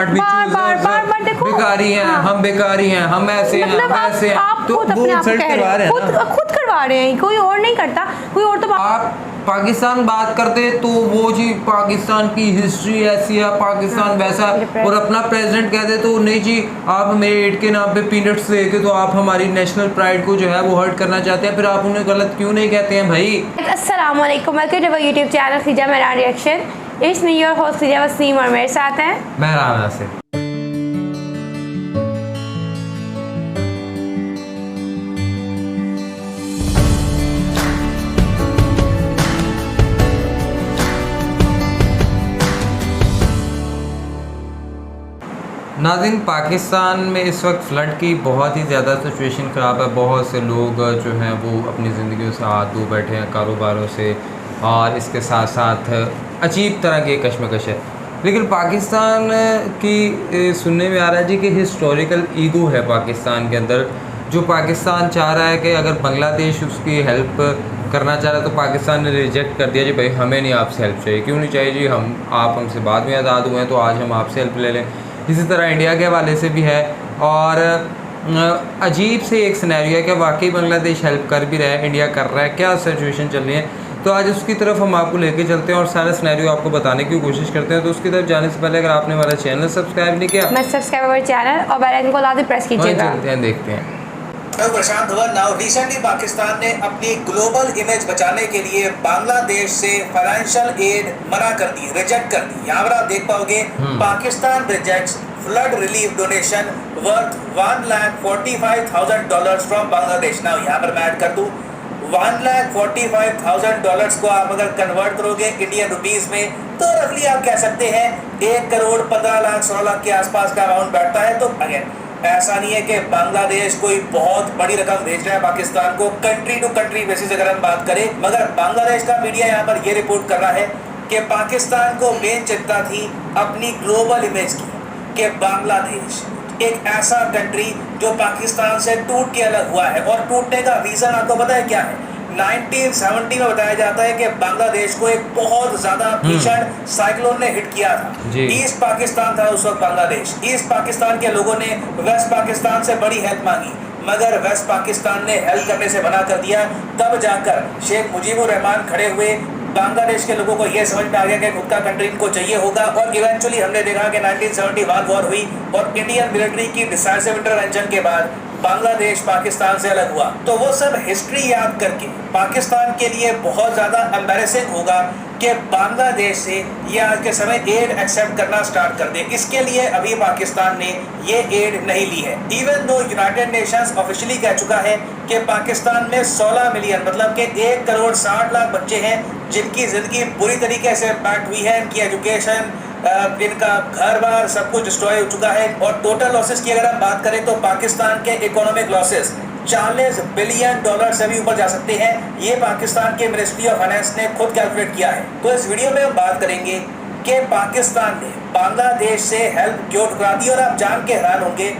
बार बार बार बार देखो बेकारी हैं, हाँ। हम बेकारी हैं, हम ऐसे हैं, मतलब हम ऐसे हैं, आप तो खुद वो अपने आप को इंसल्ट कह करवा रहे रहे हैं, हैं ना। खुद करवा रहे हैं, कोई और नहीं करता, कोई और तो आप पाकिस्तान बात करते तो वो जी पाकिस्तान की हिस्ट्री ऐसी है, पाकिस्तान वैसा, और अपना प्रेसिडेंट कहते तो नहीं जी आप हमें एड के नाम पे पीनट्स दे के तो आप हमारी नेशनल प्राइड को जो है वो हर्ट करना चाहते हैं, फिर आप उन्हें गलत क्यों नहीं कहते हैं भाई। अस्सलाम वालेकुम, welcome to YouTube channel Khiza मेरा reaction. It's me your host Khiza Waseem और मेरे साथ हैं महराना से। नाज़रीन, पाकिस्तान में इस वक्त फ्लड की बहुत ही ज़्यादा सिचुएशन ख़राब है। बहुत से लोग जो हैं वो अपनी ज़िंदगियों से हाथ धो बैठे हैं, कारोबारों से, और इसके साथ साथ अजीब तरह की कशमकश है। लेकिन पाकिस्तान की सुनने में आ रहा है जी कि हिस्टोरिकल ईगो है पाकिस्तान के अंदर, जो पाकिस्तान चाह रहा है कि अगर बांग्लादेश उसकी हेल्प करना चाह रहा है तो पाकिस्तान ने रिजेक्ट कर दिया जी भाई हमें नहीं आपसे हेल्प चाहिए। क्यों नहीं चाहिए जी, आप हमसे बाद में आज़ाद हुए हैं तो आज हम आपसे हेल्प ले लें। इसी तरह इंडिया के हवाले से भी है, और अजीब से एक सिनेरियो है कि वाकई बांग्लादेश हेल्प कर भी रहा है, इंडिया कर रहा है, क्या सिचुएशन चल रही है। तो आज उसकी तरफ हम आपको लेके चलते हैं और सारा सिनेरियो आपको बताने की कोशिश करते हैं। तो उसकी तरफ जाने से पहले अगर आपने हमारा चैनल सब्सक्राइब नहीं किया, मैं सब्सक्राइब हमारे चैनल और बेल आइकन को लाजमी प्रेस कीजिएगा। चलते हैं, देखते हैं। प्रशांत धवन। नाउ रिसेंटली पाकिस्तान ने अपनी ग्लोबल इमेज बचाने के लिए बांग्लादेश से फाइनेंशियल एड मना कर दी, रिजेक्ट कर दी। यहाँ पर आप देख पाओगे Pakistan rejects flood relief donation worth $1,45,000 from Bangladesh. Now यहाँ पर मैं ऐड कर दूं $1,45,000 को आप अगर कन्वर्ट करोगे इंडियन रुपीस में तो रफली आप कह सकते हैं 1,15,16,00,000 के आसपास का अमाउंट बैठता है। तो अगेन ऐसा नहीं है कि बांग्लादेश कोई बहुत बड़ी रकम भेज रहा है पाकिस्तान को, कंट्री टू कंट्री बेसिस अगर हम बात करें, मगर बांग्लादेश का मीडिया यहाँ पर ये रिपोर्ट कर रहा है कि पाकिस्तान को मेन चिंता थी अपनी ग्लोबल इमेज की, कि बांग्लादेश एक ऐसा कंट्री जो पाकिस्तान से टूट के अलग हुआ है, और टूटने का रीजन आपको पता है क्या है। 1970 में बताया जाता है कि बांग्लादेश को एक बहुत ज्यादा भीषण साइक्लोन ने हिट किया था। ईस्ट पाकिस्तान था उस वक्त बांग्लादेश। ईस्ट पाकिस्तान के लोगों ने वेस्ट पाकिस्तान से बड़ी हेल्प मांगी, मगर वेस्ट पाकिस्तान ने हेल्प करने से मना कर दिया। तब जाकर शेख मुजीबुर रहमान खड़े हुए, बांग्लादेश के लोगों को यह समझ में आ गया कि खुद का कंट्री इनको चाहिए होगा, और इवेंचुअली हमने देखा कि 1971 वॉर हुई और इंडियन मिलिट्री की डिसाइसिव इंटरवेंशन के बाद बांग्लादेश पाकिस्तान से अलग हुआ। तो वो सब हिस्ट्री याद करके पाकिस्तान के लिए बहुत ज्यादा एम्बैरेसिंग होगा कि बांग्लादेश से ये आज के समय एड एक्सेप्ट करना स्टार्ट कर दे। इसके लिए अभी पाकिस्तान ने ये एड नहीं ली है, even though United Nations officially कह चुका है कि पाकिस्तान में 16 मिलियन मतलब कि 1,60,00,000 बच्चे हैं जिनकी जिंदगी बुरी तरीके से इम्पैक्ट हुई है, इनकी एजुकेशन, इनका घर बार सब कुछ डिस्ट्रॉय हो चुका है। और टोटल लॉसेस की अगर हम बात करें तो पाकिस्तान के इकोनॉमिक लॉसेस $40 बिलियन से भी ऊपर जा सकते हैं। ये पाकिस्तान के मिनिस्ट्री ऑफ फाइनेंस ने खुद कैलकुलेट किया है। तो इस वीडियो में हम बात करेंगे कि पाकिस्तान ने बांग्लादेश से हेल्प क्यों ठुकरा दी। और आप जान के हैरान होंगे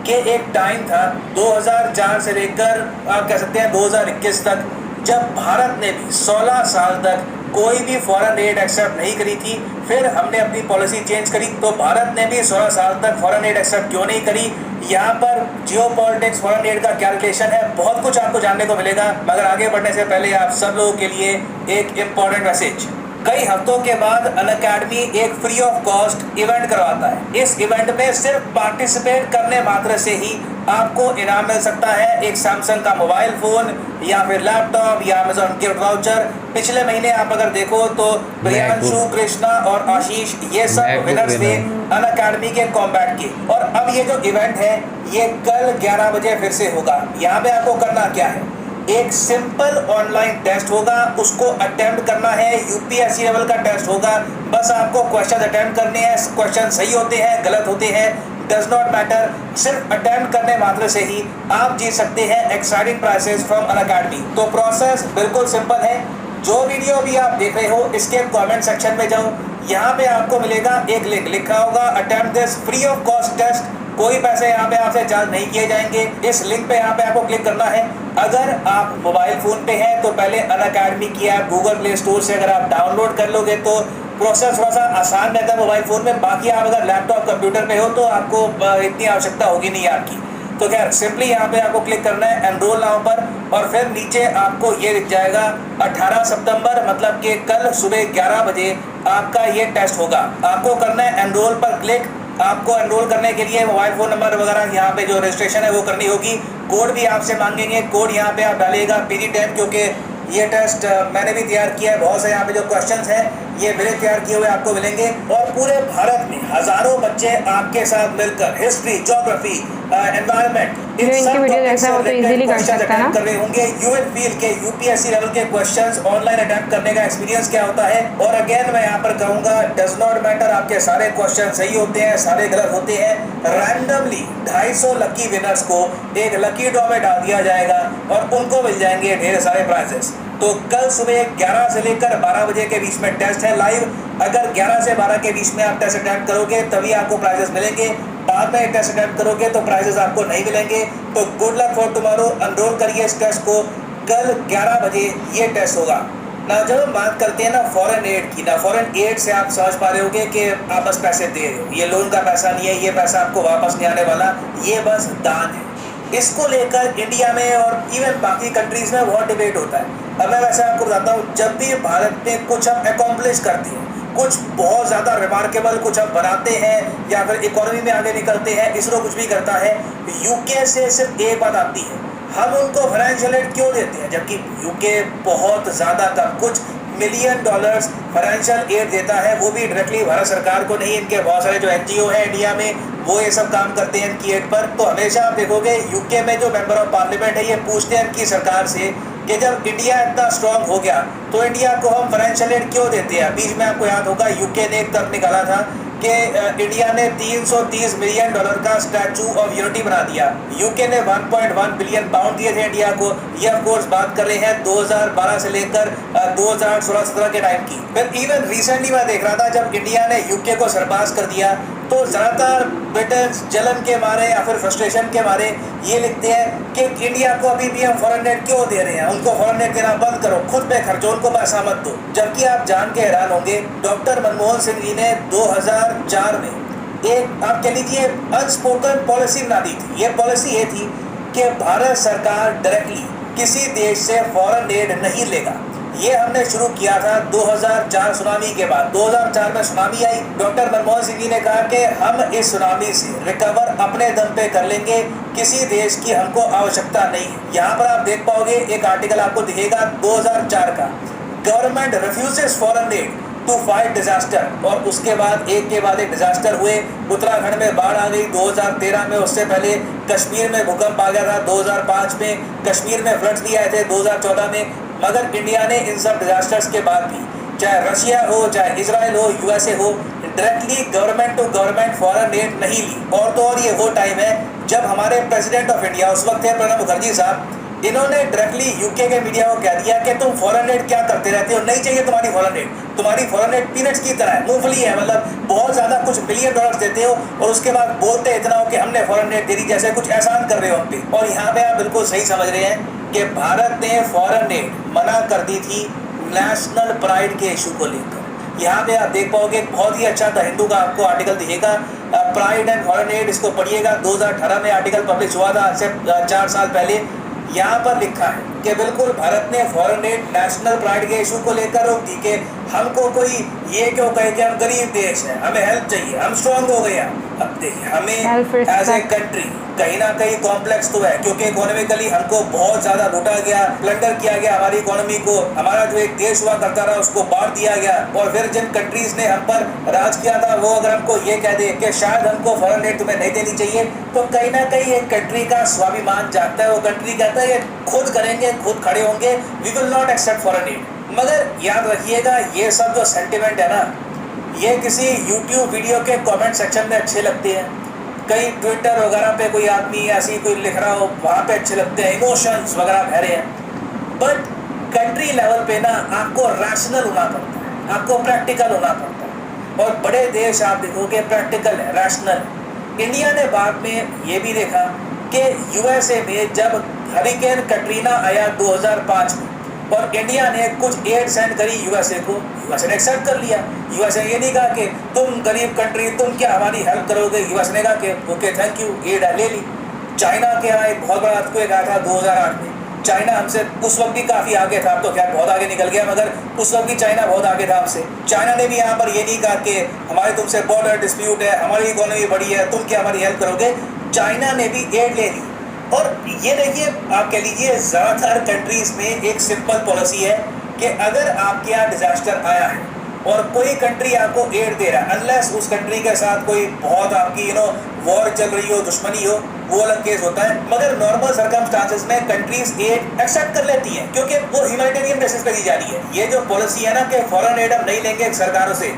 कि एक टाइम था 2004 से लेकर आप कह सकते हैं 2021 तक, जब भारत ने भी 16 साल तक कोई भी फॉरेन एड एक्सेप्ट नहीं करी थी। फिर हमने अपनी पॉलिसी चेंज करी, तो भारत ने भी 16 साल तक फॉरेन एड एक्सेप्ट क्यों नहीं करी। यहाँ पर जियोपॉलिटिक्स, फॉरेन एड का क्या रिलेशन है, बहुत कुछ आपको जानने को मिलेगा। मगर आगे बढ़ने से पहले आप सब लोगों के लिए एक इम्पॉर्टेंट मैसेज। कई हफ्तों के बाद अनअकैडमी एक फ्री ऑफ कॉस्ट इवेंट करवाता है। इस इवेंट में सिर्फ पार्टिसिपेट करने मात्र से ही आपको इनाम मिल सकता है, एक सैमसंग का मोबाइल फोन या फिर लैपटॉप या अमेजॉन गिफ्ट वाउचर। पिछले महीने आप अगर देखो तो प्रियांशु, कृष्णा और आशीष ये सब विनर्स थे अनअकैडमी के कॉम्बैट के। और अब ये जो इवेंट है ये कल 11 बजे फिर से होगा। यहाँ पे आपको करना क्या है, एक सिंपल ऑनलाइन टेस्ट होगा, उसको अटेम्प्ट करना है। यूपीएससी लेवल का टेस्ट होगा, बस आपको क्वेश्चन अटेम्प्ट करने हैं। क्वेश्चन सही होते हैं, गलत होते हैं, डज नॉट मैटर। सिर्फ अटेम्प्ट करने मात्र से ही आप जीत सकते हैं एक्साइटिंग प्राइजेस फ्रॉम अनअकैडमी। तो प्रोसेस बिल्कुल सिंपल है। जो वीडियो भी आप देख रहे हो इसके कमेंट सेक्शन में जाओ, यहाँ पे आपको मिलेगा एक लिंक, लिखा होगा attempt this free of cost test. कोई पैसे यहाँ पे आपसे चार्ज नहीं किए जाएंगे। इस लिंक पे यहाँ पे आपको क्लिक करना है। अगर आप मोबाइल फोन पे हैं तो पहले अनअकैडमी की ऐप गूगल प्ले स्टोर से अगर आप डाउनलोड कर लोगे तो प्रोसेस थोड़ा सा आसान रहता है मोबाइल फ़ोन में। बाकी आप अगर लैपटॉप कंप्यूटर पे हो तो आपको इतनी आवश्यकता होगी नहीं आपकी। तो खैर सिंपली यहाँ पे आपको क्लिक करना है एनरोल नाउ पर, और फिर नीचे आपको ये दिख जाएगा 18 सितंबर, मतलब कि कल सुबह 11 बजे आपका ये टेस्ट होगा। आपको करना है एनरोल पर क्लिक। आपको एनरोल करने के लिए मोबाइल फ़ोन नंबर वगैरह यहाँ पे जो रजिस्ट्रेशन है वो करनी होगी। कोड भी आपसे मांगेंगे, कोड यहाँ पे आप डालिएगा PG10, क्योंकि ये टेस्ट मैंने भी तैयार किया है। बहुत से यहाँ पे जो क्वेश्चंस हैं ये मेरे तैयार किए हुए आपको मिलेंगे, और पूरे भारत में हजारों बच्चे आपके साथ मिलकर हिस्ट्री, ज्योग्राफी, एनवायरनमेंट, जो इनकी वीडियो देखता है वो तो इजीली कर सकता है ना। कर रहे होंगे। यू विल फील के यूपीएससी लेवल के क्वेश्चंस ऑनलाइन अटेम्प्ट करने का एक्सपीरियंस क्या होता है। और अगेन मैं यहाँ पर कहूँगा, डज नॉट मैटर आपके सारे क्वेश्चन सही होते हैं, सारे गलत होते हैं। रैंडमली 250 लकी विनर्स को एक लकी ड्रॉ में डाल दिया जाएगा और उनको मिल जाएंगे ढेर सारे प्राइजेस। तो कल सुबह 11 से लेकर 12 बजे के बीच में टेस्ट है लाइव। अगर 11 से 12 के बीच में आप टेस्ट अटेम्प्ट करोगे तभी आपको प्राइजेस मिलेंगे। बाद में टेस्ट अटेम्प्ट करोगे तो प्राइजेस आपको नहीं मिलेंगे। तो good luck for tomorrow. Enrol करिए इस टेस्ट को। कल 11 बजे ये टेस्ट होगा ना। जब हम बात करते हैं ना फॉरेन एड की, ना फॉरेन एड से आप समझ पा रहे होगे कि आप बस पैसे दे रहे हो, ये लोन का पैसा नहीं है, ये पैसा आपको वापस नहीं आने वाला, ये बस दान है। इसको लेकर इंडिया में और इवन बाकी कंट्रीज में बहुत डिबेट होता है। अब मैं वैसे आपको बताता हूँ, जब भी भारत में कुछ हम अकॉम्प्लिश करते हैं, कुछ बहुत ज़्यादा रिमार्केबल कुछ हम बनाते हैं या फिर इकोनॉमी में आगे निकलते हैं, इसरो कुछ भी करता है, यूके से सिर्फ एक बात आती है, हम उनको फाइनेंशियल एड क्यों देते हैं, जबकि यूके बहुत ज़्यादा कम, कुछ $मिलियन फाइनेंशियल एड देता है, वो भी डायरेक्टली भारत सरकार को नहीं। इनके बहुत सारे जो NGO है इंडिया में वो ये सब काम करते हैं इनकी एड पर। तो हमेशा आप देखोगे यूके में जो मेंबर ऑफ पार्लियामेंट है ये पूछते हैं इनकी सरकार से कि जब इंडिया इतना स्ट्रांग हो गया तो इंडिया को हम फाइनेंशियल एड क्यों देते हैं। बीच में आपको याद होगा यूके ने एक तर्क निकाला था कि इंडिया ने $330 मिलियन का स्टैचू ऑफ यूनिटी बना दिया। यूके ने 1.1 बिलियन पाउंड दिए थे इंडिया को। ये ऑफ कोर्स बात कर रहे हैं 2012 से लेकर 2016-17 के टाइम की। फिर इवन रिसेंटली मैं देख रहा था जब इंडिया ने यूके को सरपास कर दिया तो ज़्यादातर ब्रिटेन जलन के मारे या फिर फ्रस्ट्रेशन के मारे ये लिखते हैं कि इंडिया को अभी भी हम फॉरेन एड क्यों दे रहे हैं, उनको फॉरेन एड देना बंद करो, खुद पे खर्चो, उनको पैसा मत दो। जबकि आप जान के हैरान होंगे, डॉक्टर मनमोहन सिंह जी ने 2004 में एक आप कह लीजिए अनस्पोकन पॉलिसी बना दी थी। ये पॉलिसी ये थी कि भारत सरकार डायरेक्टली किसी देश से फॉरेन एड नहीं लेगा। ये हमने शुरू किया था 2004 सुनामी के बाद। 2004 में सुनामी आई, डॉक्टर मनमोहन सिंह जी ने कहा कि हम इस सुनामी से रिकवर अपने दम पे कर लेंगे, किसी देश की हमको आवश्यकता नहीं है। यहाँ पर आप देख पाओगे एक आर्टिकल आपको दिखेगा 2004 का, government refuses foreign aid to fight disaster. और उसके बाद एक के बाद एक डिजास्टर हुए। उत्तराखंड में बाढ़ आ गई 2013 में, उससे पहले कश्मीर में भूकंप आ गया था 2005 में, कश्मीर में फ्लड्स भी आए थे 2014 में। मगर इंडिया ने इन सब डिजास्टर्स के बाद भी, चाहे रशिया हो, चाहे इजराइल हो, USA हो, directly government to government foreign aid नहीं ली। और तो और ये वो टाइम है जब हमारे प्रेसिडेंट ऑफ इंडिया उस वक्त थे प्रणब मुखर्जी साहब, इन्होंने डायरेक्टली यूके के मीडिया को कह दिया कि तुम फॉरेन एड क्या करते रहते हो, नहीं चाहिए तुम्हारी फॉरेन एड, तुम्हारी फॉरेन एड पीनट्स की तरह है, मूंगफली है, मतलब बहुत ज़्यादा कुछ $मिलियन देते हो और उसके बाद बोलते इतना हो कि हमने फॉरेन एड दे दी, जैसे कुछ एहसान कर रहे हो हम पे। और यहाँ पे आप बिल्कुल सही समझ रहे हैं कि भारत ने फॉरेन एड मना कर दी थी नेशनल प्राइड के इशू को लेकर। यहाँ पे आप देख पाओगे बहुत ही अच्छा द हिंदू का आपको आर्टिकल दिखेगा, प्राइड एंड फॉरेन एड, इसको पढ़िएगा। 2018 में आर्टिकल पब्लिश हुआ था, आज से 4 साल पहले। यहाँ पर लिखा है कि बिल्कुल भारत ने फॉरेन एड नेशनल प्राइड के इशू को लेकर रोक दी कि हमको कोई ये क्यों कहे कि हम गरीब देश हैं, हमें हेल्प चाहिए, हम स्ट्रांग हो गए हैं। अब देखिए हमें एज ए कंट्री कहीं ना कहीं कॉम्प्लेक्स तो है, क्योंकि इकोनॉमिकली हमको बहुत ज़्यादा लूटा गया, प्लंडर किया गया हमारी इकोनॉमी को, हमारा जो एक देश हुआ करता रहा उसको बांट दिया गया। और फिर जिन कंट्रीज़ ने हम पर राज किया था वो अगर हमको ये कह दे कि शायद हमको फॉरेन एड तुम्हें नहीं देनी चाहिए, तो कहीं ना कहीं एक कंट्री का स्वाभिमान जागता है। वो कंट्री कहता है ये खुद करेंगे, खुद खड़े होंगे, we will not accept foreign aid. मगर याद रखिएगा ये सब जो सेंटिमेंट है ना, ये किसी यूट्यूब वीडियो के कमेंट सेक्शन में अच्छे लगते हैं, कहीं ट्विटर वगैरह पे कोई आदमी ऐसी कोई लिख रहा हो वहाँ पे अच्छे लगते हैं, इमोशंस वगैरह बह रहे हैं। बट कंट्री लेवल पे ना आपको रैशनल होना पड़ता है, आपको प्रैक्टिकल होना पड़ता है। और बड़े देश आप देखोगे प्रैक्टिकल है, रैशनल। इंडिया ने बाद में ये भी देखा कि USA में जब हरिकेन कटरीना आया 2005 में, और इंडिया ने कुछ एड सेंड करी यूएसए को, यूएसए ने एक्सेप्ट कर लिया। यूएसए ये नहीं कहा कि तुम गरीब कंट्री, तुम क्या हमारी हेल्प करोगे, यूएसए ने कहा कि ओके थैंक यू, एड ले ली। चाइना के यहाँ एक बहुत बड़ा अर्थक्वेक आया था 2008 में। चाइना हमसे उस वक्त भी काफ़ी आगे था, अब तो खैर बहुत आगे निकल गया, मगर उस वक्त भी चाइना बहुत आगे था हमसे। चाइना ने भी यहाँ पर ये नहीं कहा कि हमारे तुमसे बॉर्डर डिस्प्यूट है, हमारी इकोनॉमी बड़ी है, तुम क्या हमारी हेल्प करोगे। चाइना ने भी एड ले ली। और ये देखिए, आप कह लीजिए ज़्यादातर कंट्रीज़ में एक सिंपल पॉलिसी है कि अगर आपके यहाँ डिजास्टर आया है और कोई कंट्री आपको एड दे रहा है, अनलेस उस कंट्री के साथ कोई बहुत आपकी वॉर चल रही हो, दुश्मनी हो, वो अलग केस होता है। मगर नॉर्मल सर्कमस्टांसेस में कंट्रीज एड एक्सेप्ट कर लेती हैं क्योंकि वो ह्यूमैनिटेरियन बेसिस पे दी जा रही है। ये जो पॉलिसी है ना कि फॉरेन एड हम नहीं लेंगे सरकारों से,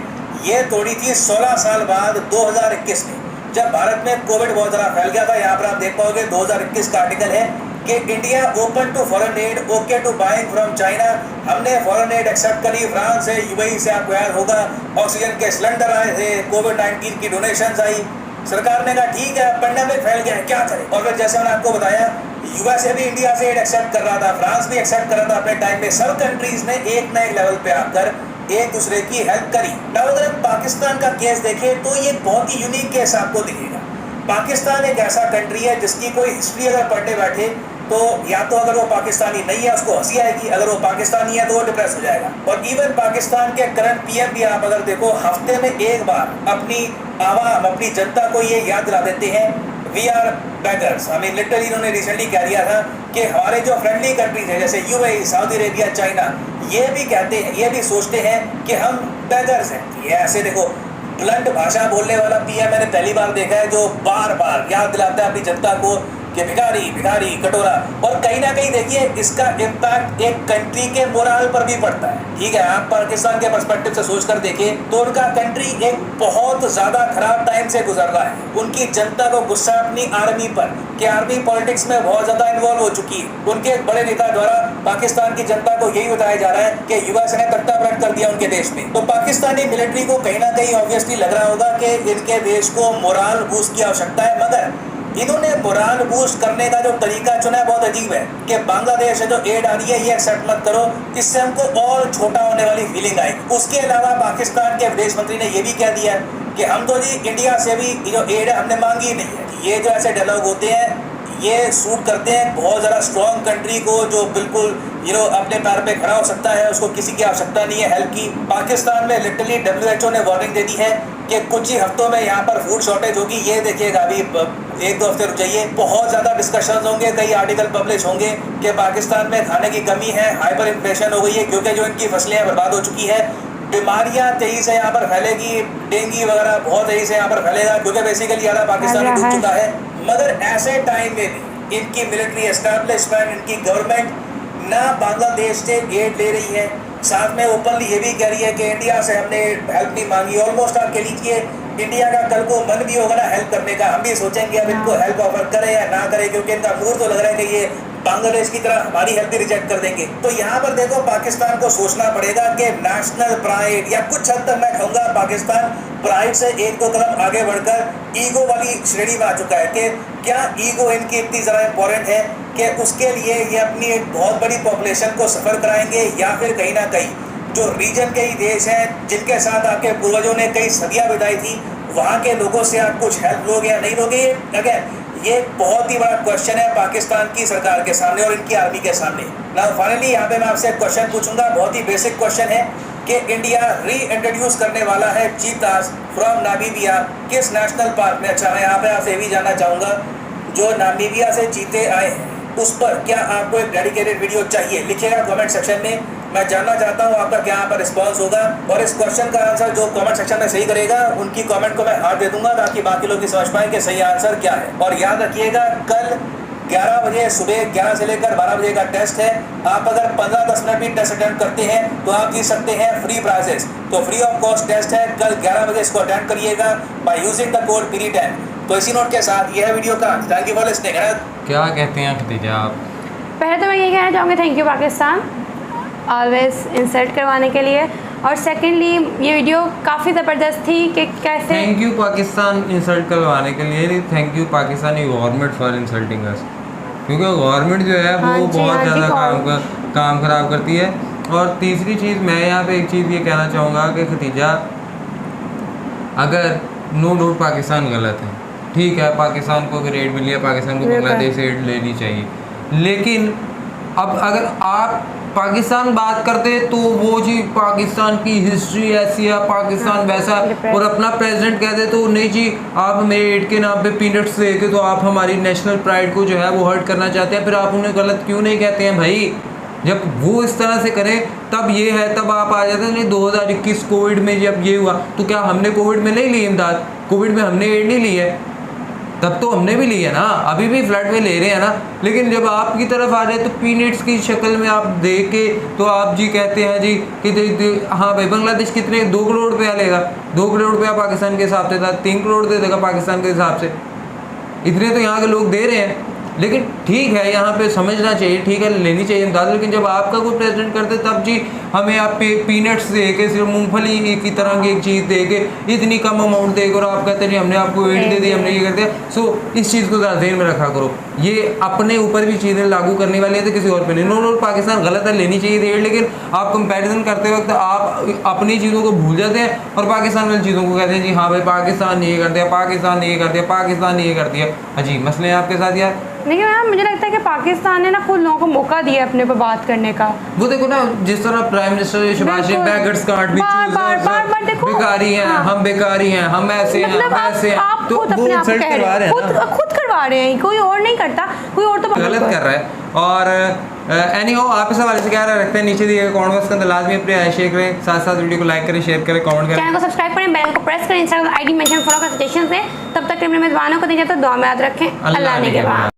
ये तोड़ी थी 16 साल बाद 2021 में, जब भारत में कोविड बहुत ज़्यादा फैल गया था। यहाँ पर आप देख पाओगे 2021 का आर्टिकल है कि India open to foreign aid, okay to buying from China. हमने फॉरेन एड एक्सेप्ट करी, फ्रांस से, यूएई से आपको याद होगा ऑक्सीजन के सिलेंडर आए थे, कोविड-19 की डोनेशंस आई। सरकार ने कहा ठीक है, पेंडेमिक फैल गया है, क्या करें। और फिर जैसे मैंने आपको बताया, यूएसए भी इंडिया से एड एक्सेप्ट कर रहा था, फ्रांस भी एक्सेप्ट कर रहा था अपने टाइम में। सब कंट्रीज ने एक न एक लेवल पे आकर एक दूसरे की हेल्प करी। अब अगर पाकिस्तान का केस देखें तो ये बहुत ही यूनिक केस आपको दिखेगा। पाकिस्तान एक ऐसा कंट्री है जिसकी कोई हिस्ट्री अगर पढ़ने बैठे तो या तो अगर वो पाकिस्तानी नहीं है उसको हंसी आएगी, अगर वो पाकिस्तानी है तो वो डिप्रेस हो जाएगा। और इवन पाकिस्तान के करंट पीएम भी आप अगर देखो, हफ्ते में एक बार अपनी आवाम, अपनी जनता को ये याद दिला देते हैं वी आर बेगर्स। हमें लिटरली इन्होंने रिसेंटली कह दिया था कि हमारे जो फ्रेंडली कंट्रीज हैं जैसे यूएई, सऊदी अरेबिया, चाइना, ये भी कहते हैं, ये भी सोचते हैं कि हम बेगर्स हैं। ये ऐसे देखो ब्लंट भाषा बोलने वाला पीएम मैंने पहली बार देखा है जो बार बार याद दिलाता है अपनी जनता को कि भिखारी भिखारी कटोरा। और कहीं ना कहीं देखिए इसका इम्पैक्ट एक कंट्री के मोरल पर भी पड़ता है। ठीक है, आप पाकिस्तान के पर्सपेक्टिव से सोच कर देखें तो उनका कंट्री एक बहुत ज़्यादा खराब टाइम से गुजर रहा है। उनकी जनता को गुस्सा अपनी आर्मी पर कि आर्मी पॉलिटिक्स में बहुत ज़्यादा इन्वॉल्व हो चुकी है। उनके एक बड़े नेता द्वारा पाकिस्तान की जनता को यही बताया जा रहा है कि यूएस ने तख्ता पलट कर दिया उनके देश में। तो पाकिस्तानी मिलिट्री को कहीं ना कहीं ऑब्वियसली लग रहा होगा कि इनके देश को मोरल बूस्ट की आवश्यकता है, मगर इन्होंने मोरल बूस्ट करने का जो तरीका चुना है बहुत अजीब है कि बांग्लादेश से जो एड आ रही है ये एक्सेप्ट मत करो, इससे हमको और छोटा होने वाली फीलिंग आएगी। उसके अलावा पाकिस्तान के विदेश मंत्री ने ये भी कह दिया कि हम तो जी इंडिया से भी जो एड है हमने मांगी ही नहीं है। ये जो ऐसे डायलॉग होते हैं ये सूट करते हैं बहुत ज़्यादा स्ट्रॉन्ग कंट्री को जो बिल्कुल अपने पैर पे खड़ा हो सकता है, उसको किसी की आवश्यकता नहीं है हेल्प की। पाकिस्तान में लिटरली WHO ने वार्निंग दे दी है कि कुछ ही हफ्तों में यहाँ पर फूड शॉर्टेज होगी। ये देखिएगा अभी 1-2 हफ्ते रुक जाइए, बहुत ज़्यादा डिस्कशंस होंगे, कई आर्टिकल पब्लिश होंगे कि पाकिस्तान में खाने की कमी है, हाइपर इन्फ्लेशन हो गई है क्योंकि जो इनकी फसलें बर्बाद हो चुकी है। बीमारियाँ तेजी से यहाँ पर फैलेगी, डेंगू वगैरह बहुत तेजी से यहाँ पर फैलेगा क्योंकि बेसिकली आधा पाकिस्तान डूब चुका है। मगर ऐसे टाइम में भी इनकी मिलिट्री एस्टैब्लिशमेंट, इनकी गवर्नमेंट ना बांग्लादेश से एड ले रही है, साथ में ओपनली ये भी कह रही है कि इंडिया से हमने हेल्प नहीं मांगी। ऑलमोस्ट आप कह लीजिए इंडिया का कल को मन भी होगा ना हेल्प करने का, हम भी सोचेंगे अब इनको हेल्प ऑफर करें या ना करें क्योंकि इनका मूड तो लग रहा है कि ये बांग्लादेश की तरह हमारी हेल्प भी रिजेक्ट कर देंगे। तो यहाँ पर देखो पाकिस्तान को सोचना पड़ेगा कि नेशनल प्राइड या कुछ हद तक मैं कहूँगा पाकिस्तान प्राइड से 1-2 कदम आगे बढ़कर ईगो वाली श्रेणी में आ चुका है कि क्या ईगो इनकी इतनी ज़्यादा इम्पोर्टेंट है कि उसके लिए ये अपनी एक बहुत बड़ी पॉपुलेशन को सफ़र कराएंगे, या फिर कहीं ना कहीं जो रीजन के ही देश हैं जिनके साथ आपके पूर्वजों ने कई सदियाँ बिताई थी वहाँ के लोगों से आप कुछ हेल्प लोगे या नहीं लोगे। अगेन ये बहुत ही बड़ा क्वेश्चन है पाकिस्तान की सरकार के सामने और इनकी आर्मी के सामने। ना फाइनली यहाँ पे मैं आपसे एक क्वेश्चन पूछूंगा, बहुत ही बेसिक क्वेश्चन है कि इंडिया री इंट्रोड्यूस करने वाला है चीतास फ्रॉम नामीबिया किस नेशनल पार्क में। अच्छा, मैं यहाँ पे आपसे भी जानना चाहूँगा जो नामीबिया से चीते आए हैं उस पर क्या आपको एक डेडिकेटेड वीडियो चाहिए, लिखिएगा कमेंट सेक्शन में। मैं जानना चाहता हूँ आपका क्या यहाँ पर रिस्पॉन्स होगा और इस क्वेश्चन का आंसर जो कमेंट सेक्शन में सही करेगा उनकी कमेंट को मैं हाथ दे दूंगा ताकि बाकी लोग भी समझ पाएं कि सही आंसर क्या है। और याद रखिएगा कल 11 बजे सुबह 11 से लेकर 12 बजे का टेस्ट है। आप अगर 15-10 मिनट भी टेस्ट अटेंड करते हैं तो आप जीत सकते हैं फ्री प्राइजेस। तो फ्री ऑफ कॉस्ट टेस्ट है, कल 11 बजे इसको अटेंड करिएगा by using the code PIRI10। तो इसी नोट के साथ यह वीडियो का थैंक यू फॉर लिसनिंग। क्या कहते हैं खदीजा आप? पहले तो मैं ये कहना चाहूँगी thank you Pakistan always insult करवाने के लिए, और सेकेंडली ये वीडियो काफ़ी ज़बरदस्त थी कि कैसे। थैंक यू पाकिस्तान इंसल्ट करवाने के लिए, thank you Pakistani government for insulting us. क्योंकि गवर्नमेंट जो है हाँ वो जी, बहुत हाँ जी, ज़्यादा काम ख़राब करती है। और तीसरी चीज़ मैं यहाँ पे एक चीज़ ये कहना चाहूँगा कि खतीजा, अगर नो डाउट पाकिस्तान गलत है, ठीक है, पाकिस्तान को अगर एड मिली है, पाकिस्तान को बांग्लादेश से एड लेनी चाहिए, लेकिन अब अगर आप पाकिस्तान बात करते तो वो जी पाकिस्तान की हिस्ट्री ऐसी है, पाकिस्तान वैसा, और अपना प्रेसिडेंट कहते तो नहीं जी आप मेरे एड के नाम पे पीनट्स दे के तो आप हमारी नेशनल प्राइड को जो है वो हर्ट करना चाहते हैं, फिर आप उन्हें गलत क्यों नहीं कहते हैं भाई? जब वो इस तरह से करें तब ये है, तब आप आ जाते हैं। नहीं 2021 कोविड में जब ये हुआ तो क्या हमने कोविड में नहीं ली इमदाद? कोविड में हमने एड नहीं ली है, तब तो हमने भी ली है ना, अभी भी फ्लड में ले रहे हैं ना। लेकिन जब आपकी तरफ आ रहे हैं तो पीनट्स की शक्ल में आप दे के तो आप जी कहते हैं जी कि हाँ भाई बांग्लादेश कितने 2 करोड़ रुपया लेगा, 2 करोड़ रुपया पाकिस्तान के हिसाब से था, 3 करोड़ दे देगा पाकिस्तान के हिसाब से, इतने तो यहाँ के लोग दे रहे हैं। लेकिन ठीक है, यहाँ पे समझना चाहिए, ठीक है लेनी चाहिए इमदाद, लेकिन जब आपका कोई प्रेसिडेंट करते तब जी हमें आप पीनट्स दे के, सिर्फ मूंगफली की तरह की एक चीज़ दे के, इतनी कम अमाउंट दे के, और आप कहते हैं हमने आपको एड दे दी, हमने ये कर दिया। सो इस चीज़ को ज़रा ध्यान में रखा करो, ये अपने ऊपर भी चीज़ें लागू करने वाली है तो किसी और पे नहीं। नो पाकिस्तान गलत है, लेनी चाहिए एड, लेकिन आप कंपैरिजन करते वक्त आप अपनी चीज़ों को भूल जाते हैं और पाकिस्तान वाली चीज़ों को कहते हैं जी हाँ भाई पाकिस्तान ने ये कर दिया, पाकिस्तान ने ये कर दिया, पाकिस्तान ने ये कर दिया। अजीब मसले हैं आपके साथ यार। लेकिन मैम मुझे लगता है कि पाकिस्तान ने ना खुद लोगों को मौका दिया अपने पर बात करने का। वो देखो ना, जिस तरह prime minister Shehbaz Sharif beggars can't भी बार देखो बेकारी हैं, हम बेकारी हैं, हम ऐसे हैं, मतलब हम ऐसे हैं, आप तो खुद वो अपने आप को इंसल्ट कह करवा रहे रहे हैं, हैं ना, खुद करवा रहे हैं, कोई और नहीं करता, कोई और तो गलत कर रहा है। और एनीहाउ आप इस हवाले से क्या राय रखते हैं नीचे दिए कमेंट बॉक्स के अंदर लाजमी अपने राय शेयर करें, साथ साथ वीडियो को लाइक करें, शेयर करें, कमेंट करें, चैनल को सब्सक्राइब करें, बेल को प्रेस करें, इंस्टाग्राम आईडी मेंशन फॉलो कर सजेशन से। तब तक मेरे मेहमानों को दीजिए तो दुआ में याद रखें। अल्लाह ने के बाद।